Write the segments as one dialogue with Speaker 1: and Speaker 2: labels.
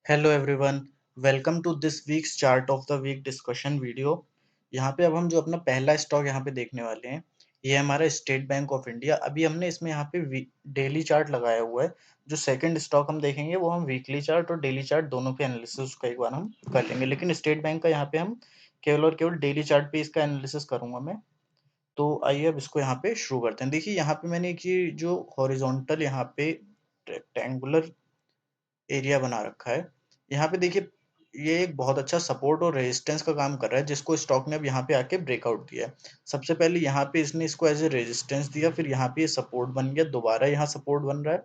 Speaker 1: Hello everyone, welcome to this week's chart of the week discussion video. यहाँ पे अब हम जो अपना पहला स्टॉक यहाँ पे देखने वाले हैं, ये हमारा स्टेट बैंक ऑफ इंडिया। अभी हमने इसमें यहाँ पे डेली चार्ट लगाया हुआ है। जो सेकंड स्टॉक हम देखेंगे वो हम वीकली चार्ट और डेली चार्ट दोनों पे एनालिसिस का एक बार हम कर लेंगे, लेकिन स्टेट बैंक का यहाँ पे हम केवल और केवल डेली चार्ट पे इसका एनालिसिस करूंगा मैं। तो आइए अब इसको यहाँ पे शुरू करते हैं। देखिए यहाँ पे मैंने एक ये जो हॉरिजॉन्टल यहाँ पे रेक्टेंगुलर एरिया बना रखा है। यहाँ पे देखिए ये एक बहुत अच्छा सपोर्ट और रेजिस्टेंस का काम कर रहा है, जिसको स्टॉक ने अब यहाँ पे आके ब्रेकआउट दिया है। सबसे पहले यहाँ पे इसने इसको एज ए रेजिस्टेंस दिया, फिर यहाँ पे ये सपोर्ट बन गया, दोबारा यहाँ सपोर्ट बन रहा है।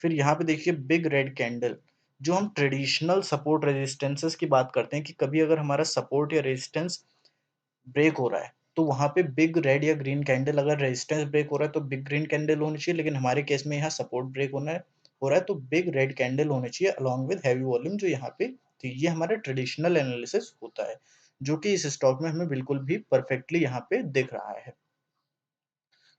Speaker 1: फिर यहाँ पे देखिए बिग रेड कैंडल। जो हम ट्रेडिशनल सपोर्ट रेजिस्टेंसेस की बात करते हैं कि कभी अगर हमारा सपोर्ट या रेजिस्टेंस ब्रेक हो रहा है तो वहां पे बिग रेड या ग्रीन कैंडल, अगर रेजिस्टेंस ब्रेक हो रहा है तो बिग ग्रीन कैंडल होनी चाहिए, लेकिन हमारे केस में यहाँ सपोर्ट ब्रेक हो रहा है तो बिग रेड कैंडल होनी चाहिए अलॉन्ग विद हैवी वॉल्यूम जो यहाँ पे थी। ये हमारा ट्रेडिशनल एनालिसिस होता है, जो कि इस स्टॉक में हमें बिल्कुल भी परफेक्टली यहाँ पे दिख रहा है।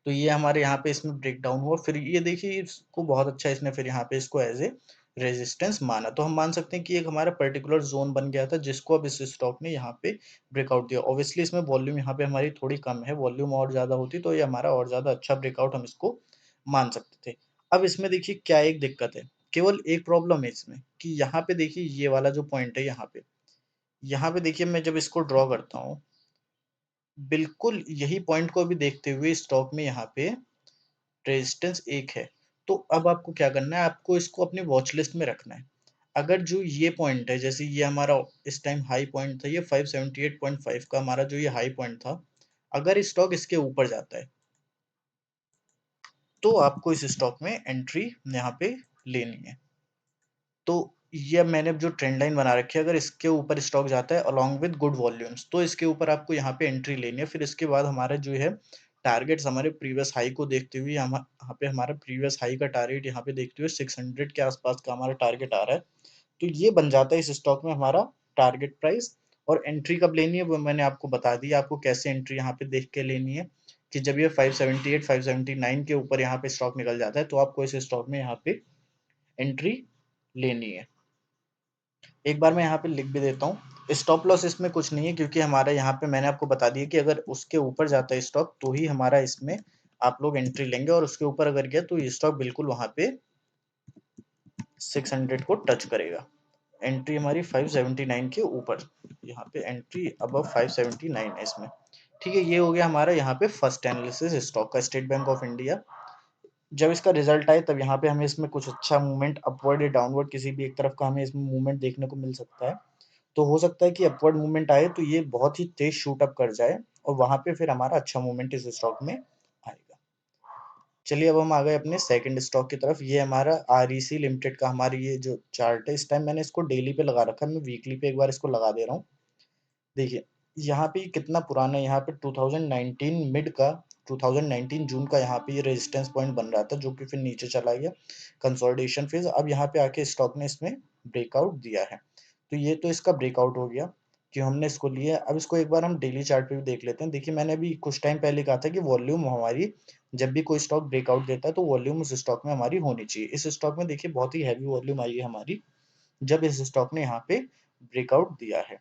Speaker 1: तो ये हमारे यहाँ पे इसमें ब्रेक डाउन हुआ, फिर ये देखिए इसको बहुत अच्छा इसने फिर यहाँ पे इसको एज ए रेजिस्टेंस माना। तो हम मान सकते हैं कि एक हमारा पर्टिकुलर जोन बन गया था, जिसको अब इस स्टॉक ने यहाँ पे ब्रेकआउट दिया। ऑब्वियसली इसमें वॉल्यूम यहाँ पे हमारी थोड़ी कम है, वॉल्यूम और ज्यादा होती तो ये हमारा और ज्यादा अच्छा ब्रेकआउट हम इसको मान सकते थे। अब इसमें देखिए क्या एक दिक्कत है, केवल एक प्रॉब्लम है इसमें कि यहाँ पे देखिए ये वाला जो पॉइंट है यहाँ पे देखिए मैं जब इसको ड्रॉ करता हूँ, बिल्कुल यही पॉइंट को अभी देखते हुए स्टॉक में यहाँ पे रेजिस्टेंस एक है। तो अब आपको क्या करना है, आपको इसको अपनी वॉच लिस्ट में रखना है। अगर जो ये पॉइंट है, जैसे ये हमारा इस टाइम हाई पॉइंट था, ये 578.5 का हमारा जो ये हाई पॉइंट था, अगर स्टॉक इसके ऊपर जाता है तो आपको इस स्टॉक में एंट्री यहाँ पे लेनी है। तो ये मैंने जो ट्रेंड लाइन बना रखी है, अगर इसके ऊपर स्टॉक जाता है अलोंग विद गुड वॉल्यूम्स तो इसके ऊपर आपको यहाँ पे एंट्री लेनी है। फिर इसके बाद हमारा जो है टारगेट्स हमारे प्रीवियस हाई को देखते हुए, यहाँ पे हमारा प्रीवियस हाई का टारगेट यहाँ पे देखते हुए 600 के आसपास का हमारा टारगेट आ रहा है। तो ये बन जाता है इस स्टॉक में हमारा टारगेट प्राइस। और एंट्री कब लेनी है वो मैंने आपको बता दिया, आपको कैसे एंट्री यहाँ पे देख के लेनी है कि जब ये 578 579 के ऊपर यहाँ पे स्टॉक निकल जाता है तो आपको इस स्टॉक में यहाँ पे एंट्री लेनी है। एक बार मैं यहाँ पे लिख भी देता हूँ, स्टॉप लॉस इसमें कुछ नहीं है, क्योंकि हमारा यहाँ पे मैंने आपको बता दिया कि अगर उसके ऊपर जाता है स्टॉक तो ही हमारा इसमें आप लोग एंट्री लेंगे, और उसके ऊपर अगर गया तो ये स्टॉक बिल्कुल वहां पे 600 को टच करेगा। एंट्री हमारी 579 के ऊपर, यहाँ पे एंट्री अबव 579 है इसमें। ठीक है, ये हो गया हमारा यहाँ पे फर्स्ट एनालिसिस स्टॉक का, स्टेट बैंक ऑफ इंडिया। जब इसका रिजल्ट आए तब यहाँ पे हमें इसमें कुछ अच्छा मूवमेंट अपवर्ड या डाउनवर्ड किसी भी एक तरफ का हमें इसमें मूवमेंट देखने को मिल सकता है। तो हो सकता है कि अपवर्ड मूवमेंट आए तो ये बहुत ही तेज शूट अप कर जाए और वहां पे फिर हमारा अच्छा मूवमेंट इस स्टॉक में आएगा। चलिए अब हम आ गए अपने सेकंड स्टॉक की तरफ। ये हमारा आरईसी लिमिटेड का हमारी ये जो चार्ट है, इस टाइम मैंने इसको डेली पे लगा रखा है, मैं वीकली पे एक बार इसको लगा दे रहा हूँ। देखिए यहाँ पे कितना पुराना है, यहाँ पे 2019 मिड का, 2019 जून का यहाँ पे ये रेजिस्टेंस पॉइंट बन रहा था, जो कि फिर नीचे चला गया कंसोलिडेशन फेज। अब यहाँ पे आके स्टॉक ने इसमें ब्रेकआउट दिया है, तो ये तो इसका ब्रेकआउट हो गया कि हमने इसको लिया। अब इसको एक बार हम डेली चार्ट पे भी देख लेते हैं। देखिए मैंने अभी कुछ टाइम पहले कहा था कि वॉल्यूम हमारी, जब भी कोई स्टॉक ब्रेकआउट देता है तो वॉल्यूम उस स्टॉक में हमारी होनी चाहिए। इस स्टॉक में देखिए बहुत ही हैवी वॉल्यूम आई है हमारी, जब इस स्टॉक ने यहाँ पे ब्रेकआउट दिया है।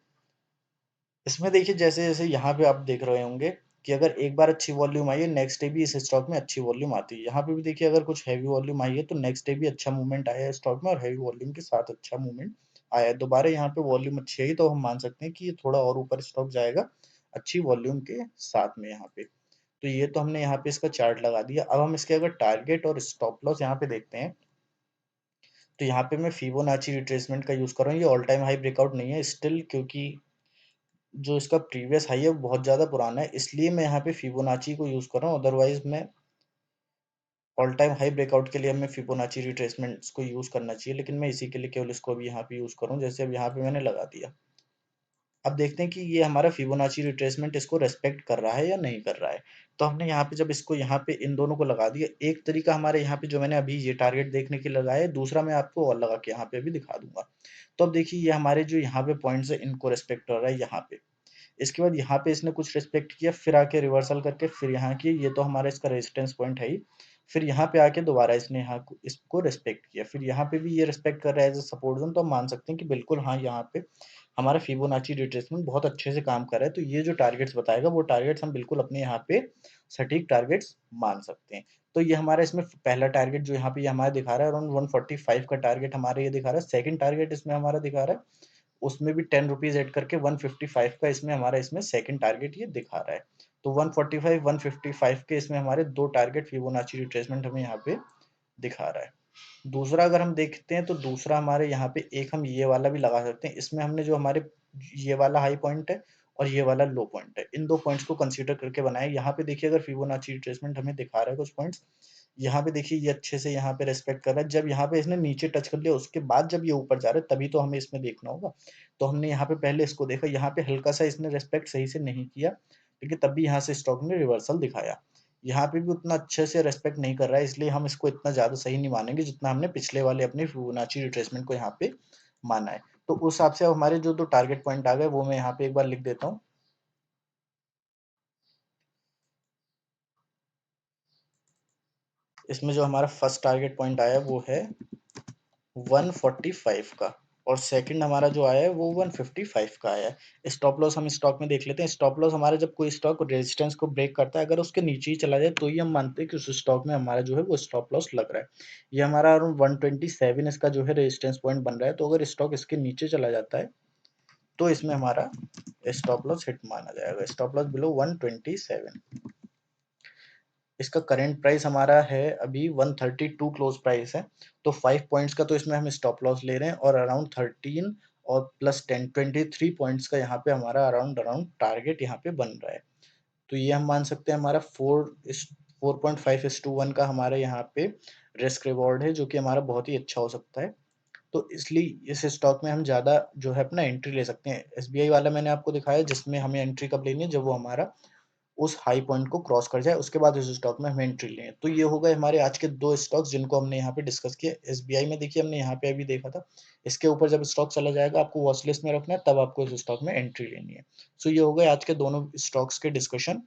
Speaker 1: इसमें देखिए जैसे जैसे यहाँ पे आप देख रहे होंगे कि अगर एक बार अच्छी वॉल्यूम आई है, नेक्स्ट डे भी इस स्टॉक में अच्छी वॉल्यूम आती है। यहाँ पे भी देखिए अगर कुछ हैवी वॉल्यूम आई है तो नेक्स्ट डे भी अच्छा मूवमेंट आया है स्टॉक में, और हैवी वॉल्यूम के साथ अच्छा मूवमेंट आया है। दोबारा यहाँ पे वॉल्यूम अच्छी आई तो हम मान सकते हैं कि ये थोड़ा और ऊपर स्टॉक जाएगा अच्छी वॉल्यूम के साथ में यहाँ पे। तो ये तो हमने यहाँ पे इसका चार्ट लगा दिया। अब हम इसके अगर टारगेट और स्टॉप लॉस यहाँ पे देखते हैं, तो यहाँ पे मैं फिबोनाची रिट्रेसमेंट का यूज कर रहा हूँ। ये ऑल टाइम हाई ब्रेकआउट नहीं है स्टिल, क्योंकि जो इसका प्रीवियस हाई है वो बहुत ज़्यादा पुराना है, इसलिए मैं यहाँ पे फिबोनाची को यूज़ कर रहा हूँ। अदरवाइज मैं ऑल टाइम हाई ब्रेकआउट के लिए हमें फिबोनाची रिट्रेसमेंट्स को यूज़ करना चाहिए, लेकिन मैं इसी के लिए केवल इसको अभी यहाँ पे यूज़ करूँ। जैसे अब यहाँ पे मैंने लगा दिया, अब देखते हैं कि ये हमारा फिबोनाची रिट्रेसमेंट इसको रेस्पेक्ट कर रहा है या नहीं कर रहा है। तो हमने यहाँ पे जब इसको यहाँ पे इन दोनों को लगा दिया, एक तरीका हमारे यहाँ पे जो मैंने अभी ये टारगेट देखने के लिए लगाया है, दूसरा मैं आपको और लगा के यहाँ पे अभी दिखा दूंगा। तो अब देखिए ये हमारे जो यहाँ पे पॉइंट्स है इनको रेस्पेक्ट कर रहा है यहाँ पे। इसके बाद यहाँ पे इसने कुछ रिस्पेक्ट किया, फिर आके रिवर्सल करके फिर यहाँ की, ये तो हमारा इसका रेजिस्टेंस पॉइंट है ही। फिर यहाँ पे आके दोबारा इसने इसको रिस्पेक्ट किया, फिर यहाँ पे भी ये रिस्पेक्ट कर रहा है एज अ सपोर्ट जोन, तो हम मान सकते हैं कि बिल्कुल हाँ, यहाँ पे हमारा फिबोनाची रिट्रेसमेंट बहुत अच्छे से काम कर रहा है। तो ये जो टारगेट्स बताएगा वो टारगेट्स हम बिल्कुल अपने यहाँ पे सटीक टारगेट्स मान सकते हैं। तो ये हमारा इसमें पहला टारगेट जो यहाँ पे ये हमारा दिखा रहा है अराउंड 145 का टारगेट हमारा ये दिखा रहा है। सेकंड टारगेट इसमें हमारा दिखा रहा है, उसमें भी 10 रुपीज ऐड करके 155 का इसमें हमारा इसमें सेकंड टारगेट ये दिखा रहा है। तो 145 155 के इसमें हमारे दो टारगेट फिबोनाची रिट्रेसमेंट हमें यहाँ पे दिखा रहा है। दूसरा अगर हम देखते हैं तो दूसरा हमारे यहाँ पे एक हम ये वाला भी लगा सकते हैं। इसमें हमने जो हमारे ये वाला हाई पॉइंट है और ये वाला लो पॉइंट है, इन दो पॉइंट्स को कंसीडर करके बनाए। यहाँ पे देखिए अगर फिबोनाची रिट्रेसमेंट हमें दिखा रहा है कुछ पॉइंट्स, यहाँ पे देखिए ये अच्छे से यहाँ पे रेस्पेक्ट कर रहा है। जब यहाँ पे इसने नीचे टच कर लिया उसके बाद जब ये ऊपर जा रहा है तभी तो हमें इसमें देखना होगा। तो हमने यहाँ पे पहले इसको देखा, यहाँ पे हल्का सा इसने रेस्पेक्ट सही से नहीं किया, लेकिन तब भी यहाँ से स्टॉक ने रिवर्सल दिखाया। यहाँ पे भी उतना अच्छे से रेस्पेक्ट नहीं कर रहा है, इसलिए हम इसको इतना ज्यादा सही नहीं मानेंगे जितना हमने पिछले वाले अपने फिबोनाची रिट्रेसमेंट को यहाँ पे माना है। तो उस हिसाब से अब हमारे जो दो टारगेट पॉइंट आ गए वो मैं यहाँ पे एक बार लिख देता हूँ। इसमें जो हमारा फर्स्ट टारगेट पॉइंट आया वो है 145 का, और सेकंड हमारा जो आया है वो 155 का आया है। स्टॉप लॉस हम स्टॉक में देख लेते हैं। स्टॉप लॉस हमारा जब कोई स्टॉक रेजिस्टेंस को ब्रेक करता है, अगर उसके नीचे ही चला जाए तो ही हम मानते हैं कि उस स्टॉक में हमारा जो है वो स्टॉप लॉस लग रहा है। ये हमारा अराउंड 127 इसका जो है रेजिस्टेंस पॉइंट बन रहा है। तो अगर स्टॉक इसके नीचे चला जाता है तो इसमें हमारा स्टॉप लॉस हिट माना जाएगा। Stop loss below 127। इसका करंट प्राइस हमारा है अभी 132 क्लोज प्राइस है। तो 5 पॉइंट्स का तो इसमें हम स्टॉप लॉस ले रहे हैं, और अराउंड 13 और प्लस 10 23 पॉइंट्स का यहाँ पे हमारा अराउंड अराउंड टारगेट यहाँ पे बन रहा है। तो ये हम मान सकते हैं हमारा 4.5:1 का हमारे यहाँ पे रिस्क रिवॉर्ड है, जो कि हमारा बहुत ही अच्छा हो सकता है। तो इसलिए इस स्टॉक में हम ज़्यादा जो है अपना एंट्री ले सकते हैं। एसबीआई वाला मैंने आपको दिखाया जिसमें हमें एंट्री कब लेनी है, जब वो हमारा उस हाई पॉइंट को क्रॉस कर जाए, उसके बाद इस स्टॉक में हमें एंट्री लें। तो ये हो गए हमारे आज के दो स्टॉक्स जिनको हमने यहाँ पे डिस्कस किया। एसबीआई में देखिए हमने यहाँ पे अभी देखा था, इसके ऊपर जब स्टॉक चला जाएगा आपको वॉच लिस्ट में रखना है, तब आपको इस स्टॉक में एंट्री लेनी है। सो ये हो गए आज के दोनों स्टॉक्स के डिस्कशन।